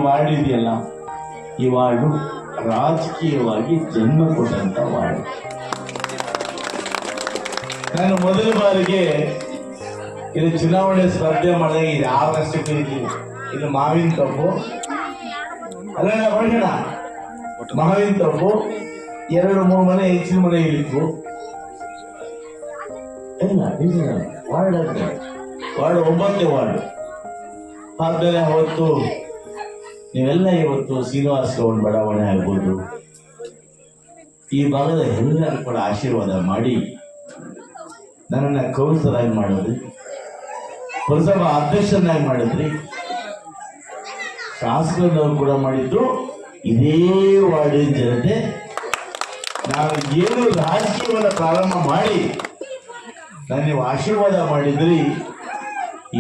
Ward ಇದೆಯಲ್ಲ, ಈ ward ರಾಜಕೀಯವಾಗಿ ಜನ್ಮ ಕೊಟ್ಟಂತ ವಾರ್ಡ್. ನಾನು ಮೊದಲ ಬಾರಿಗೆ ಇದು ಚುನಾವಣೆ ಸ್ಪರ್ಧೆ ಮಾಡಿದಾಗ ಇದು ಯಾವ ಕಷ್ಟಕ್ಕೆ ಇದ್ದೀವಿ. ಇದು ಮಾವಿನ ತಪ್ಪು ಅಲ್ಲ, ಹೊರಗಣ ಮಾವಿನ ತಪ್ಪು 2-3 ಮನೆ ಹೆಚ್ಚಿನ ಮನೆ ಇಲ್ಲಿತ್ತು. ಇಲ್ಲ ವಾರ್ಡ್ ಅಂತ ವಾರ್ಡ್ 9ನೇ ವಾರ್ಡ್. ಆದ್ಮೇಲೆ ಅವತ್ತು ನೀವೆಲ್ಲ ಇವತ್ತು ಶ್ರೀನಿವಾಸ ಗೌಡ ಬಡಾವಣೆ ಆಗ್ಬೋದು, ಈ ಭಾಗದ ಎಲ್ಲರೂ ಕೂಡ ಆಶೀರ್ವಾದ ಮಾಡಿ ನನ್ನನ್ನು ಕೌನ್ಸಿಲರ್ ಆಗಿ ಮಾಡಿದ್ರಿ, ಪುರಸಭಾ ಅಧ್ಯಕ್ಷನಾಗಿ ಮಾಡಿದ್ರಿ, ಶಾಸಕರನ್ನು ಕೂಡ ಮಾಡಿದ್ದು ಇದೇ ವಾರ್ಡಿನ ಜನತೆ. ನಾವು ಏನು ರಾಜಕೀಯವನ್ನು ಪ್ರಾರಂಭ ಮಾಡಿ ನೀವು ಆಶೀರ್ವಾದ ಮಾಡಿದ್ರಿ.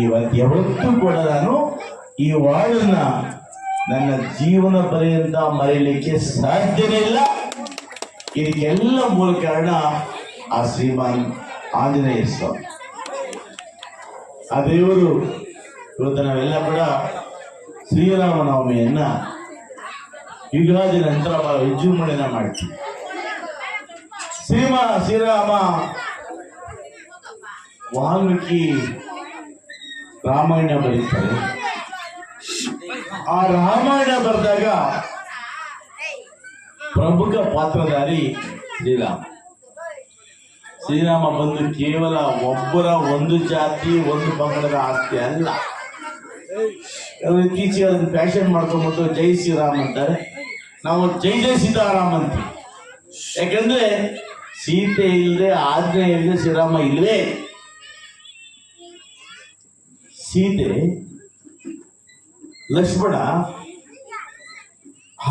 ಇವತ್ತು ಯಾವತ್ತೂ ಕೂಡ ನಾನು ಈ ವಾರ್ಡನ್ನ ನನ್ನ ಜೀವನ ಪರ್ಯಂತ ಮರೆಯಲಿಕ್ಕೆ ಸಾಧ್ಯವೇ ಇಲ್ಲ. ಇದಕ್ಕೆಲ್ಲ ಮೂಲ ಕಾರಣ ಆ ಶ್ರೀಮಾನ್ ಆಂಜನೇಯ ಸ್ವಾಮಿ, ಆ ದೇವರು. ಇವತ್ತು ನಾವೆಲ್ಲ ಕೂಡ ಶ್ರೀರಾಮನವಮಿಯನ್ನ ಯುಗಾದಿ ನಂತರ ವಿಜೃಂಭಣೆನ ಮಾಡ್ತೀವಿ. ಶ್ರೀರಾಮ ವಾಲ್ಮೀಕಿ ರಾಮಾಯಣ ಬರೀತಾರೆ. ಆ ರಾಮಾಯಣ ಬರೆದಾಗ ಪ್ರಮುಖ ಪಾತ್ರಧಾರಿ ಶ್ರೀರಾಮ ಬಂದು ಕೇವಲ ಒಬ್ಬರ ಒಂದು ಜಾತಿ ಒಂದು ಪಂಗಡದ ಆಸ್ತಿ ಅಲ್ಲ. ಇತ್ತೀಚೆಗೆ ಅದನ್ನು ಫ್ಯಾಷನ್ ಮಾಡ್ಕೊಂಡ್ಬಿಟ್ಟು ಜೈ ಶ್ರೀರಾಮ್ ಅಂತಾರೆ. ನಾವು ಜೈ ಜೈ ಸೀತಾರಾಮ್ ಅಂತೀವಿ. ಯಾಕಂದ್ರೆ ಸೀತೆ ಇಲ್ಲದೆ ಆಜ್ಞೆ ಇಲ್ಲದೆ ಶ್ರೀರಾಮ ಇಲ್ಲವೇ. ಸೀತೆ, ಲಕ್ಷ್ಮಣ,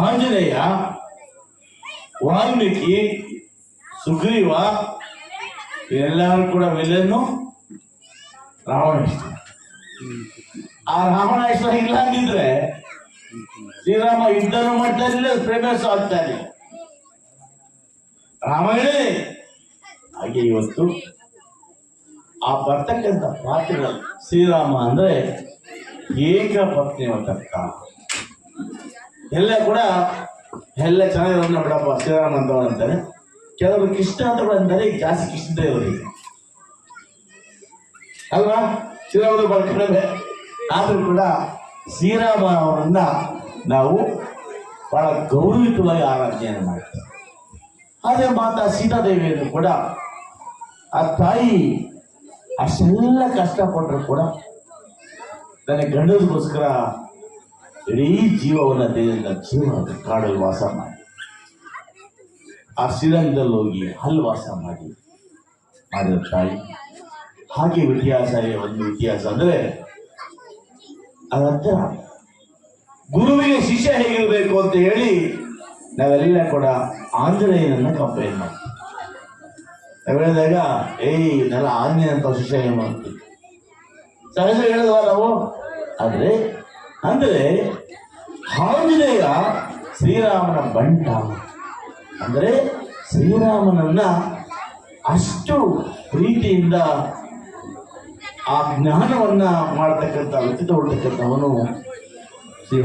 ಆಂಜನೇಯ, ವಾಲ್ಮೀಕಿ, ಸುಗ್ರೀವ ಎಲ್ಲರೂ ಕೂಡ ವಿಲನ್ನು ರಾವಣಾಷ್ಟ. ಆ ರಾವಣಾಷ್ಟ ಇಲ್ಲ ಅಂದಿದ್ರೆ ಶ್ರೀರಾಮ ಯುದ್ಧನೂ ಮಾಡ್ತಾ ಇರಲಿಲ್ಲ, ಫೇಮಸ್ ಆಗ್ತಾ ಇರಲಿಲ್ಲ. ರಾಮಾಯಣೇ ಹಾಗೆ ಇವತ್ತು ಆ ಬರ್ತಕ್ಕಂಥ ಪಾತ್ರಗಳು. ಶ್ರೀರಾಮ ಅಂದ್ರೆ ಏಕಪತ್ನಿ ತಕ್ಕ ಎಲ್ಲ ಕೂಡ ಎಲ್ಲ ಚೆನ್ನಾಗಿರೋದನ್ನ ಬಿಡಪ್ಪ ಶ್ರೀರಾಮ ಅಂತ ಅಂತಾರೆ. ಕೆಲವರು ಕೃಷ್ಣ ಅಂತ ಕೂಡ ಅಂತಾರೆ. ಈಗ ಜಾಸ್ತಿ ಕೃಷ್ಣ ದೇವರಿಗೆ ಅಲ್ವಾ, ಶ್ರೀರಾಮರು ಬಹಳ ಕಡಿಮೆ. ಆದ್ರೂ ಕೂಡ ಶ್ರೀರಾಮ ಅವರನ್ನ ನಾವು ಬಹಳ ಗೌರವಿತವಾಗಿ ಆರಾಧನೆಯನ್ನು ಮಾಡ್ತೀವಿ. ಅದೇ ಮಾತಾ ಸೀತಾದೇವಿಯನ್ನು ಕೂಡ ಆ ತಾಯಿ ಅಷ್ಟೆಲ್ಲ ಕಷ್ಟಪಟ್ಟರು ಕೂಡ ನನ್ನ ಗಂಡದಗೋಸ್ಕರ ಇಡೀ ಜೀವವನ್ನು ಜೀವ ಕಾಡಲ್ಲಿ ವಾಸ ಮಾಡಿ, ಆ ಶ್ರೀರಂಗದಲ್ಲಿ ಹೋಗಿ ಅಲ್ಲಿ ವಾಸ ಮಾಡಿದ ತಾಯಿ. ಹಾಗೆ ಇತಿಹಾಸ, ಒಂದು ಇತಿಹಾಸ ಅಂದ್ರೆ ಅದರ ಗುರುವಿಗೆ ಶಿಷ್ಯ ಹೇಗಿರಬೇಕು ಅಂತ ಹೇಳಿ ನಾವೆಲ್ಲ ಕೂಡ ಆಂಜನೇಯನನ್ನ ಕಂಪೇರ್ ಮಾಡ್ತೀವಿ. ನಾವು ಹೇಳಿದಾಗ ಇದೆಲ್ಲ ಆಂಜನೇಯ ಅಂತ ಶಿಷ್ಯ ಏನು ಮಾಡ್ತೀವಿ, ಸಹಜ ಹೇಳಿದ್ವ ನಾವು. ಆದ್ರೆ ಅಂದ್ರೆ ಆಂಜನೇಯ ಶ್ರೀರಾಮನ ಬಂಟ. ಅಂದ್ರೆ ಶ್ರೀರಾಮನನ್ನ ಅಷ್ಟು ಪ್ರೀತಿಯಿಂದ ಆ ಜ್ಞಾನವನ್ನ ಮಾಡ್ತಕ್ಕಂಥ ವ್ಯಕ್ತಿತ್ವ ಹೊರತಕ್ಕಂಥವನು ಶ್ರೀ